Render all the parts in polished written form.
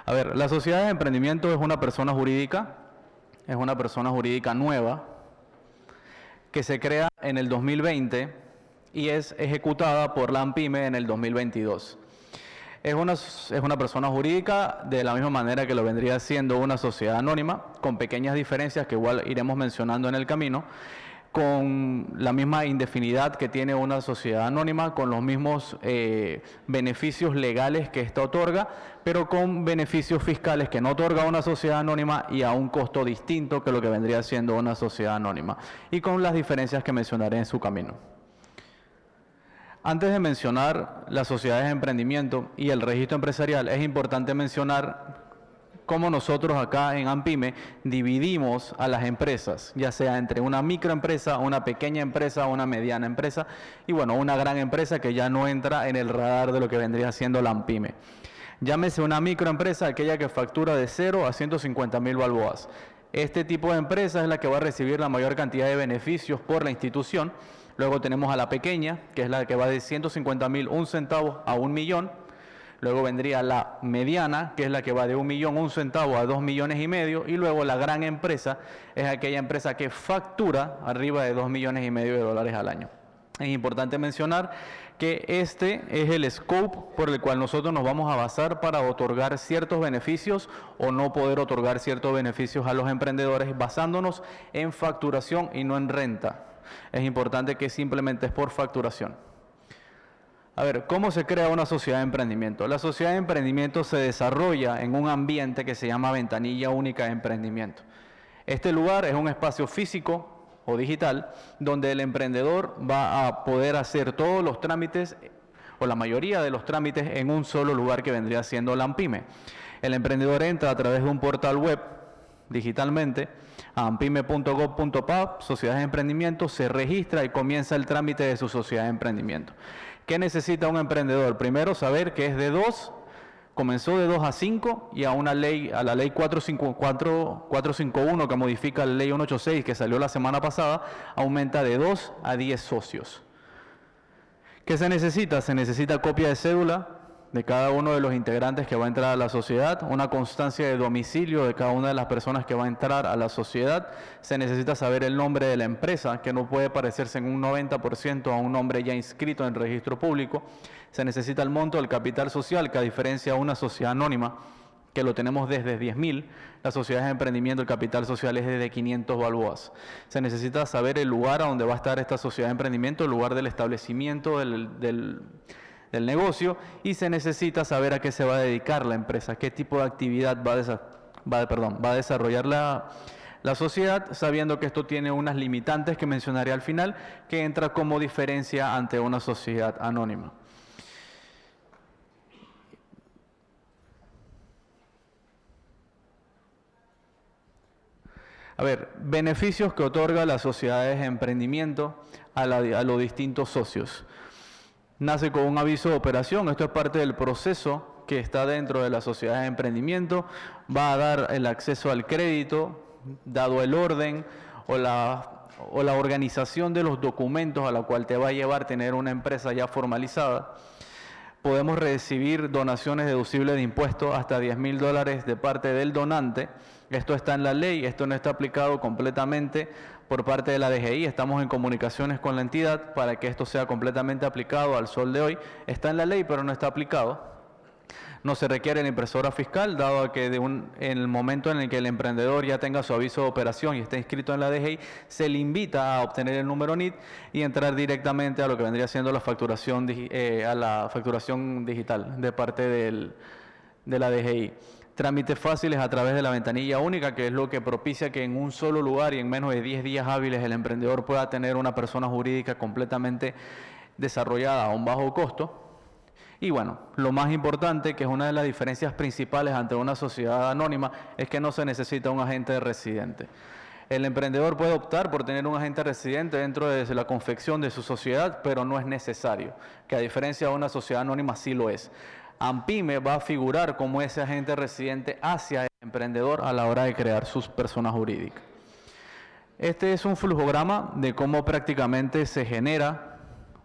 A ver, la sociedad de emprendimiento es una persona jurídica nueva que se crea en el 2020 y es ejecutada por la ANPYME en el 2022. Es una persona jurídica de la misma manera que lo vendría siendo una sociedad anónima, con pequeñas diferencias que igual iremos mencionando en el camino, con la misma indefinidad que tiene una sociedad anónima, con los mismos beneficios legales que ésta otorga, pero con beneficios fiscales que no otorga una sociedad anónima y a un costo distinto que lo que vendría siendo una sociedad anónima, y con las diferencias que mencionaré en su camino. Antes de mencionar las sociedades de emprendimiento y el registro empresarial, es importante mencionar cómo nosotros acá en ANPYME dividimos a las empresas, ya sea entre una microempresa, una pequeña empresa, una mediana empresa y bueno, una gran empresa que ya no entra en el radar de lo que vendría siendo la ANPYME. Llámese una microempresa aquella que factura de 0 a 150.000 balboas. Este tipo de empresa es la que va a recibir la mayor cantidad de beneficios por la institución. Luego tenemos a la pequeña, que es la que va de 150.000, 1 centavo a 1 millón. Luego vendría la mediana, que es la que va de 1 millón, 1 centavo a 2,5 millones. Y luego la gran empresa es aquella empresa que factura arriba de 2,5 millones de dólares al año. Es importante mencionar que este es el scope por el cual nosotros nos vamos a basar para otorgar ciertos beneficios o no poder otorgar ciertos beneficios a los emprendedores basándonos en facturación y no en renta. Es importante que simplemente es por facturación. A ver, ¿cómo se crea una sociedad de emprendimiento? La sociedad de emprendimiento se desarrolla en un ambiente que se llama ventanilla única de emprendimiento. Este lugar es un espacio físico o digital donde el emprendedor va a poder hacer todos los trámites o la mayoría de los trámites en un solo lugar que vendría siendo la ANPYME. El emprendedor entra a través de un portal web digitalmente a anpyme.gov.pa, sociedades de emprendimiento, se registra y comienza el trámite de su sociedad de emprendimiento. ¿Qué necesita un emprendedor? Primero, saber que es de 2, comenzó de 2 a 5 y a la ley 451 que modifica la ley 186 que salió la semana pasada, aumenta de 2 a 10 socios. ¿Qué se necesita? Se necesita copia de cédula de cada uno de los integrantes que va a entrar a la sociedad, una constancia de domicilio de cada una de las personas que va a entrar a la sociedad. Se necesita saber el nombre de la empresa, que no puede parecerse en un 90% a un nombre ya inscrito en el registro público. Se necesita el monto del capital social, que a diferencia de una sociedad anónima, que lo tenemos desde 10.000, las sociedades de emprendimiento, el capital social es desde 500 balboas. Se necesita saber el lugar a donde va a estar esta sociedad de emprendimiento, el lugar del establecimiento del negocio, y se necesita saber a qué se va a dedicar la empresa, qué tipo de actividad va a desarrollar la sociedad, sabiendo que esto tiene unas limitantes que mencionaré al final, que entra como diferencia ante una sociedad anónima. A ver, beneficios que otorga las sociedades de emprendimiento a los distintos socios. Nace con un aviso de operación, esto es parte del proceso que está dentro de la sociedad de emprendimiento, va a dar el acceso al crédito, dado el orden o la organización de los documentos a la cual te va a llevar tener una empresa ya formalizada. Podemos recibir donaciones deducibles de impuestos hasta $10,000 de parte del donante. Esto está en la ley, esto no está aplicado completamente por parte de la DGI. Estamos en comunicaciones con la entidad para que esto sea completamente aplicado al sol de hoy. Está en la ley, pero no está aplicado. No se requiere la impresora fiscal, dado que en el momento en el que el emprendedor ya tenga su aviso de operación y esté inscrito en la DGI, se le invita a obtener el número NIT y entrar directamente a lo que vendría siendo la facturación, a la facturación digital de parte de la DGI. Trámites fáciles a través de la ventanilla única, que es lo que propicia que en un solo lugar y en menos de 10 días hábiles el emprendedor pueda tener una persona jurídica completamente desarrollada a un bajo costo. Y bueno, lo más importante, que es una de las diferencias principales ante una sociedad anónima, es que no se necesita un agente residente. El emprendedor puede optar por tener un agente residente dentro de la confección de su sociedad, pero no es necesario, que a diferencia de una sociedad anónima sí lo es. ANPYME va a figurar como ese agente residente hacia el emprendedor a la hora de crear sus personas jurídicas. Este es un flujograma de cómo prácticamente se genera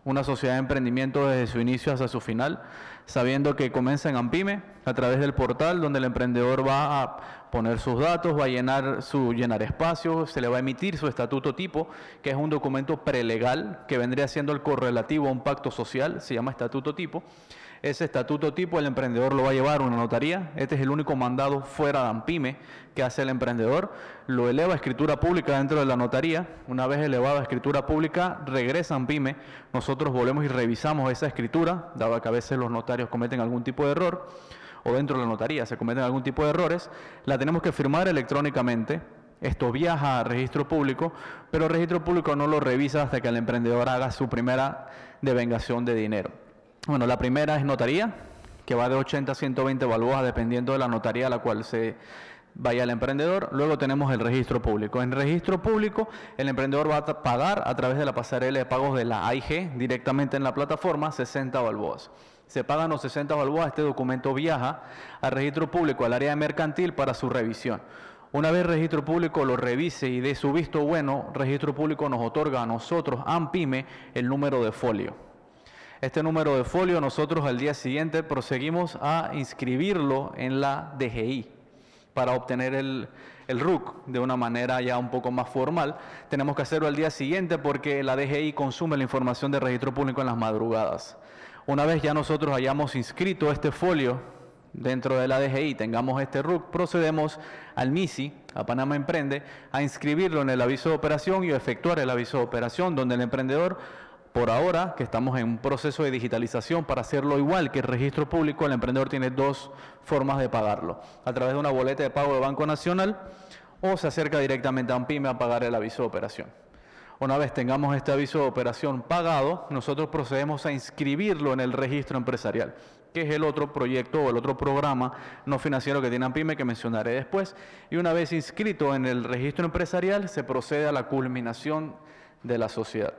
una sociedad de emprendimiento desde su inicio hasta su final. sabiendo que comienza en AMPYME a través del portal donde el emprendedor va a poner sus datos, va a llenar espacios, se le va a emitir su estatuto tipo, que es un documento prelegal que vendría siendo el correlativo a un pacto social, se llama estatuto tipo. Ese estatuto tipo el emprendedor lo va a llevar a una notaría. Este es el único mandado fuera de AMPYME que hace el emprendedor. Lo eleva a escritura pública dentro de la notaría. Una vez elevado a escritura pública, regresa a AMPYME. Nosotros volvemos y revisamos esa escritura, dado que a veces los notarios cometen algún tipo de error, o dentro de la notaría se cometen algún tipo de errores. La tenemos que firmar electrónicamente. Esto viaja a registro público, pero el registro público no lo revisa hasta que el emprendedor haga su primera devengación de dinero. Bueno, la primera es notaría, que va de 80 a 120 balboas, dependiendo de la notaría a la cual se vaya el emprendedor. Luego tenemos el registro público. En registro público, el emprendedor va a pagar a través de la pasarela de pagos de la AIG, directamente en la plataforma, 60 balboas. Se pagan los 60 balboas, este documento viaja al registro público, al área mercantil, para su revisión. Una vez registro público lo revise y dé su visto bueno, registro público nos otorga a nosotros, AMPYME, el número de folio. Este número de folio nosotros al día siguiente proseguimos a inscribirlo en la DGI para obtener el RUC de una manera ya un poco más formal. Tenemos que hacerlo al día siguiente porque la DGI consume la información de registro público en las madrugadas. Una vez ya nosotros hayamos inscrito este folio dentro de la DGI, tengamos este RUC, procedemos al MISI, a Panamá Emprende, a inscribirlo en el aviso de operación y a efectuar el aviso de operación, donde el emprendedor, por ahora, que estamos en un proceso de digitalización para hacerlo igual que el registro público, el emprendedor tiene dos formas de pagarlo: a través de una boleta de pago de Banco Nacional, o se acerca directamente a AMPYME a pagar el aviso de operación. Una vez tengamos este aviso de operación pagado, nosotros procedemos a inscribirlo en el registro empresarial, que es el otro proyecto o el otro programa no financiero que tiene AMPYME, que mencionaré después. Y una vez inscrito en el registro empresarial, se procede a la culminación de la sociedad.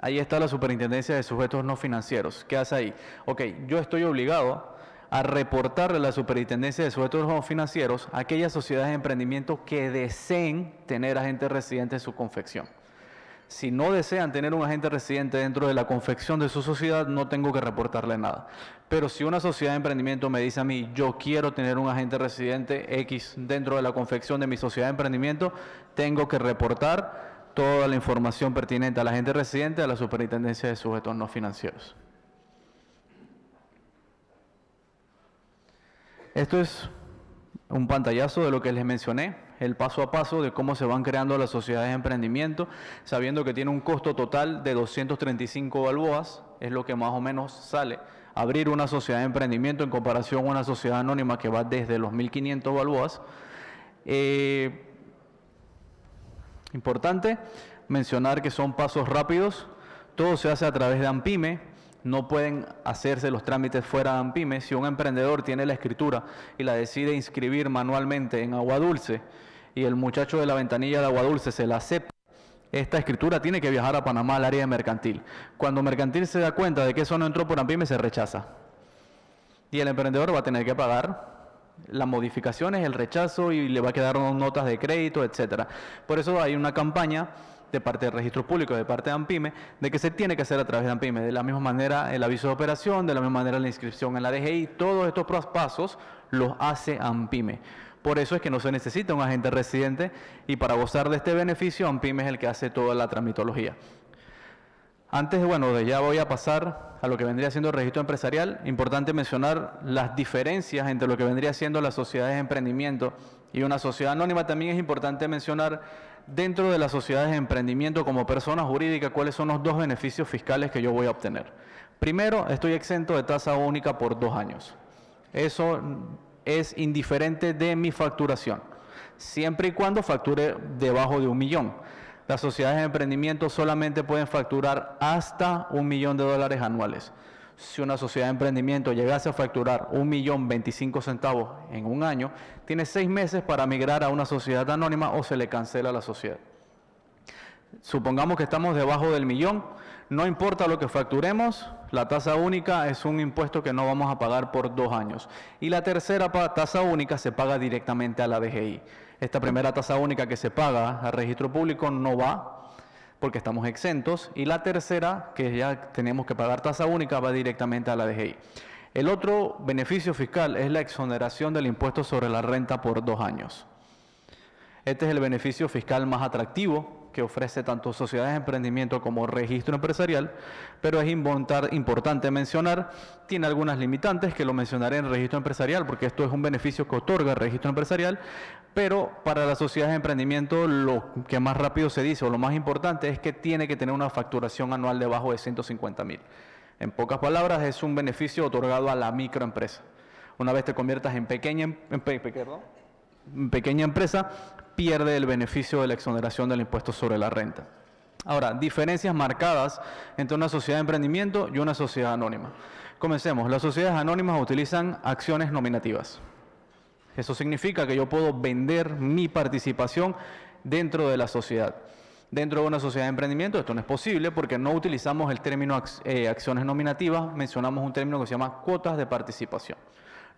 Ahí está la Superintendencia de Sujetos No Financieros. ¿Qué hace ahí? Ok, yo estoy obligado a reportarle a la Superintendencia de Sujetos No Financieros a aquellas sociedades de emprendimiento que deseen tener agentes residentes en su confección. Si no desean tener un agente residente dentro de la confección de su sociedad, no tengo que reportarle nada. Pero si una sociedad de emprendimiento me dice a mí, yo quiero tener un agente residente X dentro de la confección de mi sociedad de emprendimiento, tengo que reportar toda la información pertinente al agente residente a la Superintendencia de Sujetos No Financieros. Esto es un pantallazo de lo que les mencioné, el paso a paso de cómo se van creando las sociedades de emprendimiento, sabiendo que tiene un costo total de 235 balboas, es lo que más o menos sale abrir una sociedad de emprendimiento en comparación a una sociedad anónima que va desde los 1.500 balboas. Importante mencionar que son pasos rápidos, todo se hace a través de AMPYME, no pueden hacerse los trámites fuera de AMPYME. Si un emprendedor tiene la escritura y la decide inscribir manualmente en Aguadulce y el muchacho de la ventanilla de Aguadulce se la acepta, esta escritura tiene que viajar a Panamá al área de mercantil. Cuando mercantil se da cuenta de que eso no entró por AMPYME, se rechaza. Y el emprendedor va a tener que pagar las modificaciones, el rechazo, y le va a quedar notas de crédito, etcétera. Por eso hay una campaña de parte del registro público, de parte de AMPYME, de que se tiene que hacer a través de AMPYME. De la misma manera el aviso de operación, de la misma manera la inscripción en la DGI, todos estos pasos los hace AMPYME. Por eso es que no se necesita un agente residente, y para gozar de este beneficio, AMPYME es el que hace toda la tramitología. Antes, ya voy a pasar a lo que vendría siendo el registro empresarial. Importante mencionar las diferencias entre lo que vendría siendo las sociedades de emprendimiento y una sociedad anónima. También es importante mencionar, dentro de las sociedades de emprendimiento como persona jurídica, cuáles son los dos beneficios fiscales que yo voy a obtener. Primero, estoy exento de tasa única por 2 años. Eso es indiferente de mi facturación, siempre y cuando facture debajo de 1 millón. Las sociedades de emprendimiento solamente pueden facturar hasta $1 millón anuales. Si una sociedad de emprendimiento llegase a facturar $1.025.000 en un año, tiene 6 meses para migrar a una sociedad anónima o se le cancela la sociedad. Supongamos que estamos debajo del millón, no importa lo que facturemos, la tasa única es un impuesto que no vamos a pagar por 2 años. Y la tercera tasa única se paga directamente a la DGI. Esta primera tasa única que se paga al registro público no va, porque estamos exentos, y la tercera, que ya tenemos que pagar tasa única, va directamente a la DGI. El otro beneficio fiscal es la exoneración del impuesto sobre la renta por 2 años. Este es el beneficio fiscal más atractivo que ofrece tanto sociedades de emprendimiento como registro empresarial, pero es importante mencionar, tiene algunas limitantes que lo mencionaré en el registro empresarial, porque esto es un beneficio que otorga el registro empresarial, pero para las sociedades de emprendimiento lo que más rápido se dice o lo más importante es que tiene que tener una facturación anual debajo de 150,000. En pocas palabras, es un beneficio otorgado a la microempresa. Una vez te conviertas en pequeña empresa, pierde el beneficio de la exoneración del impuesto sobre la renta. Ahora, diferencias marcadas entre una sociedad de emprendimiento y una sociedad anónima. Comencemos. Las sociedades anónimas utilizan acciones nominativas. Eso significa que yo puedo vender mi participación dentro de la sociedad. Dentro de una sociedad de emprendimiento esto no es posible porque no utilizamos el término acciones nominativas, mencionamos un término que se llama cuotas de participación.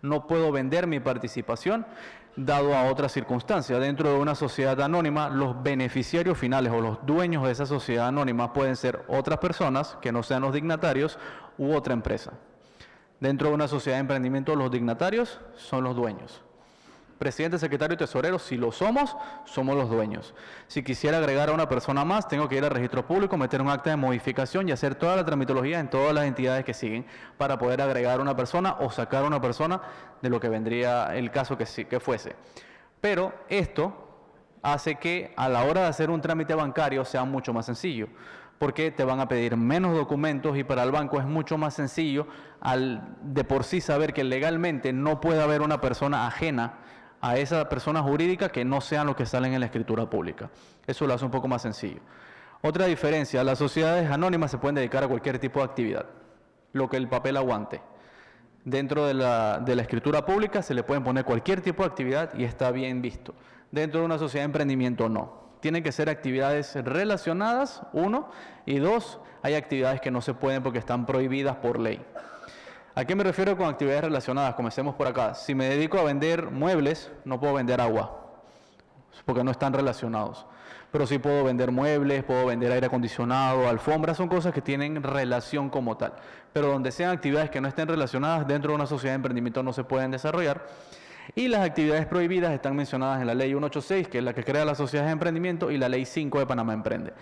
No puedo vender mi participación dado a otras circunstancias. Dentro de una sociedad anónima, los beneficiarios finales o los dueños de esa sociedad anónima pueden ser otras personas que no sean los dignatarios u otra empresa. Dentro de una sociedad de emprendimiento, los dignatarios son los dueños. Presidente, secretario y tesorero, si lo somos, somos los dueños. Si quisiera agregar a una persona más, tengo que ir al registro público, meter un acta de modificación y hacer toda la tramitología en todas las entidades que siguen para poder agregar a una persona o sacar a una persona de lo que vendría el caso que fuese. Pero esto hace que a la hora de hacer un trámite bancario sea mucho más sencillo, porque te van a pedir menos documentos y para el banco es mucho más sencillo de por sí saber que legalmente no puede haber una persona ajena a esa persona jurídica que no sean los que salen en la escritura pública. Eso lo hace un poco más sencillo. Otra diferencia, las sociedades anónimas se pueden dedicar a cualquier tipo de actividad, lo que el papel aguante. Dentro de la escritura pública se le pueden poner cualquier tipo de actividad y está bien visto. Dentro de una sociedad de emprendimiento no. Tienen que ser actividades relacionadas, 1, y 2, hay actividades que no se pueden porque están prohibidas por ley. ¿A qué me refiero con actividades relacionadas? Comencemos por acá. Si me dedico a vender muebles, no puedo vender agua, porque no están relacionados. Pero sí puedo vender muebles, puedo vender aire acondicionado, alfombras, son cosas que tienen relación como tal. Pero donde sean actividades que no estén relacionadas dentro de una sociedad de emprendimiento no se pueden desarrollar. Y las actividades prohibidas están mencionadas en la Ley 186, que es la que crea las sociedades de emprendimiento, y la Ley 5 de Panamá Emprende.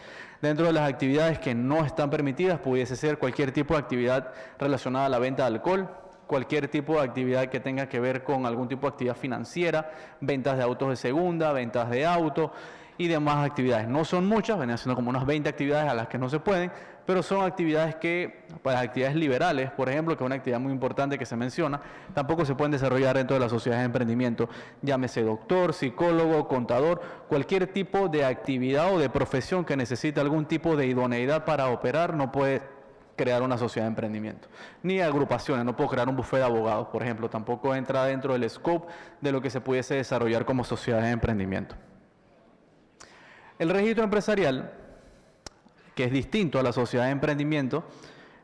Dentro de las actividades que no están permitidas, pudiese ser cualquier tipo de actividad relacionada a la venta de alcohol, cualquier tipo de actividad que tenga que ver con algún tipo de actividad financiera, ventas de autos de segunda, ventas de auto y demás actividades. No son muchas, venían siendo como unas 20 actividades a las que no se pueden, pero son actividades que, para actividades liberales, por ejemplo, que es una actividad muy importante que se menciona, tampoco se pueden desarrollar dentro de las sociedades de emprendimiento, llámese doctor, psicólogo, contador, cualquier tipo de actividad o de profesión que necesite algún tipo de idoneidad para operar, no puede crear una sociedad de emprendimiento. Ni agrupaciones, no puedo crear un bufete de abogados, por ejemplo, tampoco entra dentro del scope de lo que se pudiese desarrollar como sociedad de emprendimiento. El registro empresarial, que es distinto a la sociedad de emprendimiento,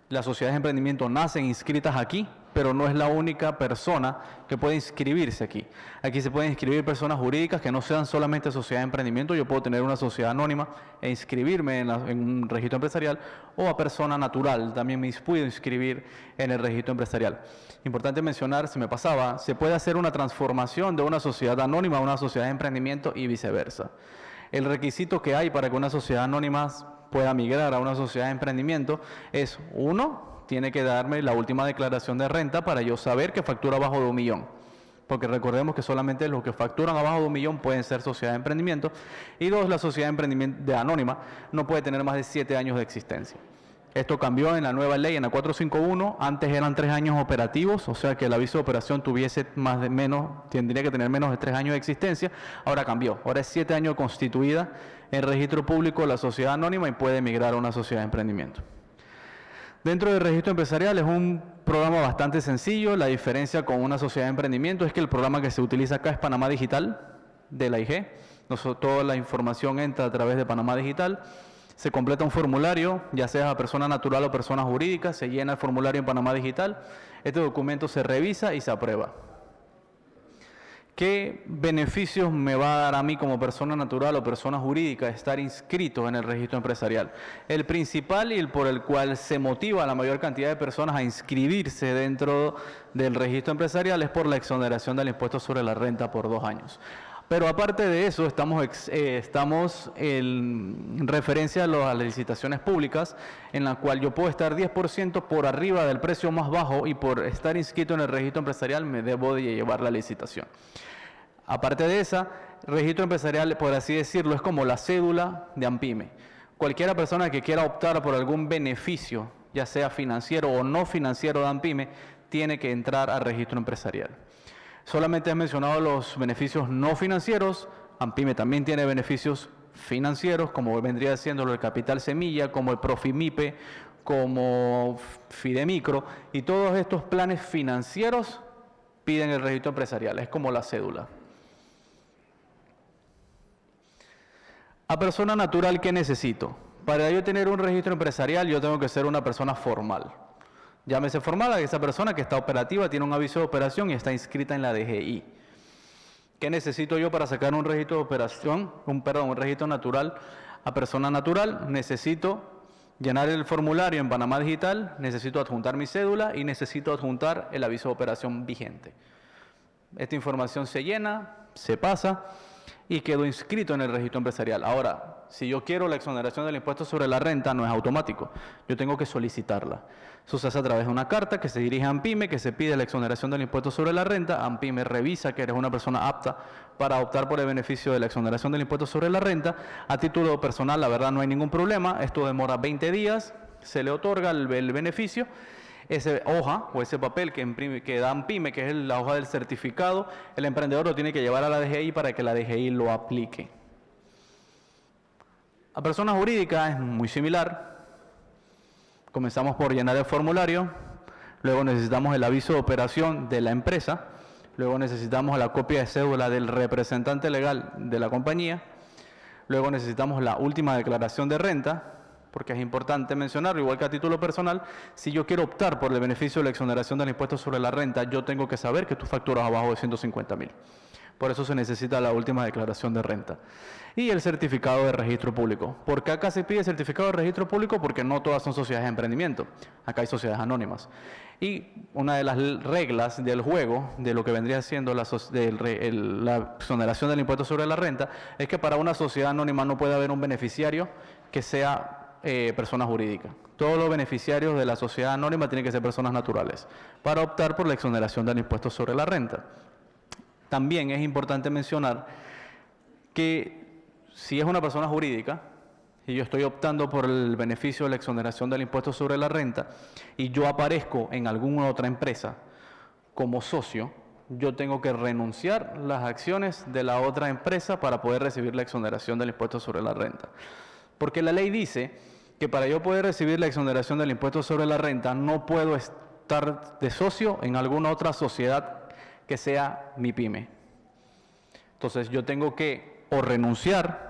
las sociedades de emprendimiento nacen inscritas aquí, pero no es la única persona que puede inscribirse aquí. Aquí se pueden inscribir personas jurídicas que no sean solamente sociedad de emprendimiento. Yo puedo tener una sociedad anónima e inscribirme en un registro empresarial, o a persona natural, también me puedo inscribir en el registro empresarial. Importante mencionar, se me pasaba, se puede hacer una transformación de una sociedad anónima a una sociedad de emprendimiento y viceversa. El requisito que hay para que una sociedad anónima pueda migrar a una sociedad de emprendimiento es, 1, tiene que darme la última declaración de renta para yo saber que factura abajo de 1 millón. Porque recordemos que solamente los que facturan abajo de 1 millón pueden ser sociedad de emprendimiento. Y 2, la sociedad de emprendimiento de anónima no puede tener más de 7 años de existencia. Esto cambió en la nueva ley, en la 451, antes eran 3 años operativos, o sea que el aviso de operación tendría que tener menos de 3 años de existencia, ahora cambió, ahora es 7 años constituida en registro público la sociedad anónima y puede migrar a una sociedad de emprendimiento. Dentro del registro empresarial es un programa bastante sencillo. La diferencia con una sociedad de emprendimiento es que el programa que se utiliza acá es Panamá Digital, de la IG. Toda la información entra a través de Panamá Digital. Se completa un formulario, ya sea persona natural o persona jurídica, se llena el formulario en Panamá Digital. Este documento se revisa y se aprueba. ¿Qué beneficios me va a dar a mí como persona natural o persona jurídica estar inscrito en el registro empresarial? El principal y el por el cual se motiva a la mayor cantidad de personas a inscribirse dentro del registro empresarial es por la exoneración del impuesto sobre la renta por 2 años. Pero aparte de eso, estamos en referencia a las licitaciones públicas, en la cual yo puedo estar 10% por arriba del precio más bajo y por estar inscrito en el registro empresarial me debo de llevar la licitación. Aparte de esa, registro empresarial, por así decirlo, es como la cédula de ANPYME. Cualquiera persona que quiera optar por algún beneficio, ya sea financiero o no financiero de ANPYME, tiene que entrar al registro empresarial. Solamente he mencionado los beneficios no financieros. ANPYME también tiene beneficios financieros, como vendría siendo el capital semilla, como el Profimipe, como Fidemicro, y todos estos planes financieros piden el registro empresarial, es como la cédula. A persona natural, ¿qué necesito? Para yo tener un registro empresarial, yo tengo que ser una persona formal. Llámese formal a esa persona que está operativa, tiene un aviso de operación y está inscrita en la DGI. ¿Qué necesito yo para sacar un registro de operación? Un registro natural a persona natural. Necesito llenar el formulario en Panamá Digital, necesito adjuntar mi cédula y necesito adjuntar el aviso de operación vigente. Esta información se llena, se pasa y quedo inscrito en el registro empresarial. Ahora, si yo quiero la exoneración del impuesto sobre la renta, no es automático. Yo tengo que solicitarla. Eso se hace a través de una carta que se dirige a ANPYME, que se pide la exoneración del impuesto sobre la renta. ANPYME revisa que eres una persona apta para optar por el beneficio de la exoneración del impuesto sobre la renta. A título personal, la verdad, no hay ningún problema. Esto demora 20 días, se le otorga el beneficio. Esa hoja o ese papel que da ANPYME, que es la hoja del certificado, el emprendedor lo tiene que llevar a la DGI para que la DGI lo aplique. A persona jurídica es muy similar. Comenzamos por llenar el formulario, luego necesitamos el aviso de operación de la empresa, luego necesitamos la copia de cédula del representante legal de la compañía, luego necesitamos la última declaración de renta, porque es importante mencionarlo, igual que a título personal, si yo quiero optar por el beneficio de la exoneración del impuesto sobre la renta, yo tengo que saber que tú facturas abajo de 150.000. Por eso se necesita la última declaración de renta. Y el certificado de registro público. ¿Por qué acá se pide certificado de registro público? Porque no todas son sociedades de emprendimiento. Acá hay sociedades anónimas. Y una de las reglas del juego, de lo que vendría siendo la exoneración del impuesto sobre la renta, es que para una sociedad anónima no puede haber un beneficiario que sea persona jurídica. Todos los beneficiarios de la sociedad anónima tienen que ser personas naturales para optar por la exoneración del impuesto sobre la renta. También es importante mencionar que si es una persona jurídica y yo estoy optando por el beneficio de la exoneración del impuesto sobre la renta y yo aparezco en alguna otra empresa como socio, yo tengo que renunciar las acciones de la otra empresa para poder recibir la exoneración del impuesto sobre la renta. Porque la ley dice que para yo poder recibir la exoneración del impuesto sobre la renta no puedo estar de socio en alguna otra sociedad que sea mi pyme. Entonces yo tengo que o renunciar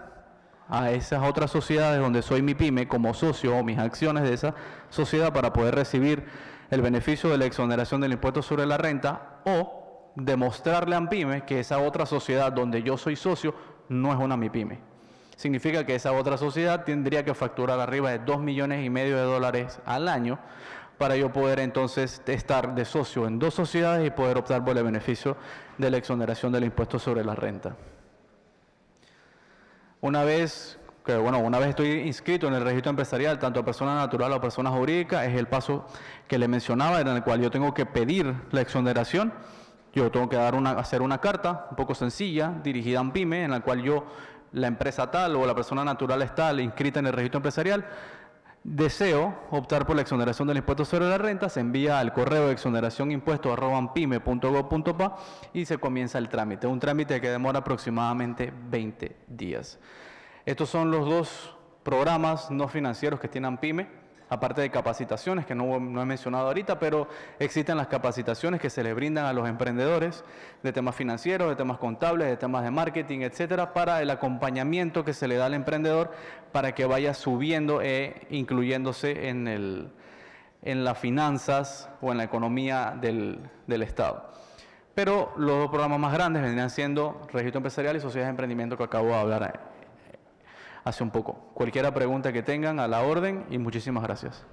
a esas otras sociedades donde soy mi pyme como socio o mis acciones de esa sociedad para poder recibir el beneficio de la exoneración del impuesto sobre la renta o demostrarle a ANPYME que esa otra sociedad donde yo soy socio no es una MIPYME. Significa que esa otra sociedad tendría que facturar arriba de $2,5 millones al año para yo poder entonces estar de socio en 2 sociedades y poder optar por el beneficio de la exoneración del impuesto sobre la renta. Una vez estoy inscrito en el registro empresarial, tanto a persona natural o persona jurídica, es el paso que le mencionaba, en el cual yo tengo que pedir la exoneración. Yo tengo que hacer una carta un poco sencilla, dirigida a ANPYME, en la cual la empresa tal o la persona natural es tal, inscrita en el registro empresarial, deseo optar por la exoneración del impuesto sobre la renta, se envía al correo de exoneracionimpuestos@anpyme.gov.pa y se comienza el trámite. Un trámite que demora aproximadamente 20 días. Estos son los 2 programas no financieros que tiene ANPYME, aparte de capacitaciones que no he mencionado ahorita, pero existen las capacitaciones que se le brindan a los emprendedores de temas financieros, de temas contables, de temas de marketing, etcétera, para el acompañamiento que se le da al emprendedor para que vaya subiendo e incluyéndose en las finanzas o en la economía del Estado. pero los dos programas más grandes vendrían siendo registro empresarial y sociedades de emprendimiento que acabo de hablar hace un poco. Cualquier pregunta que tengan, a la orden, y muchísimas gracias.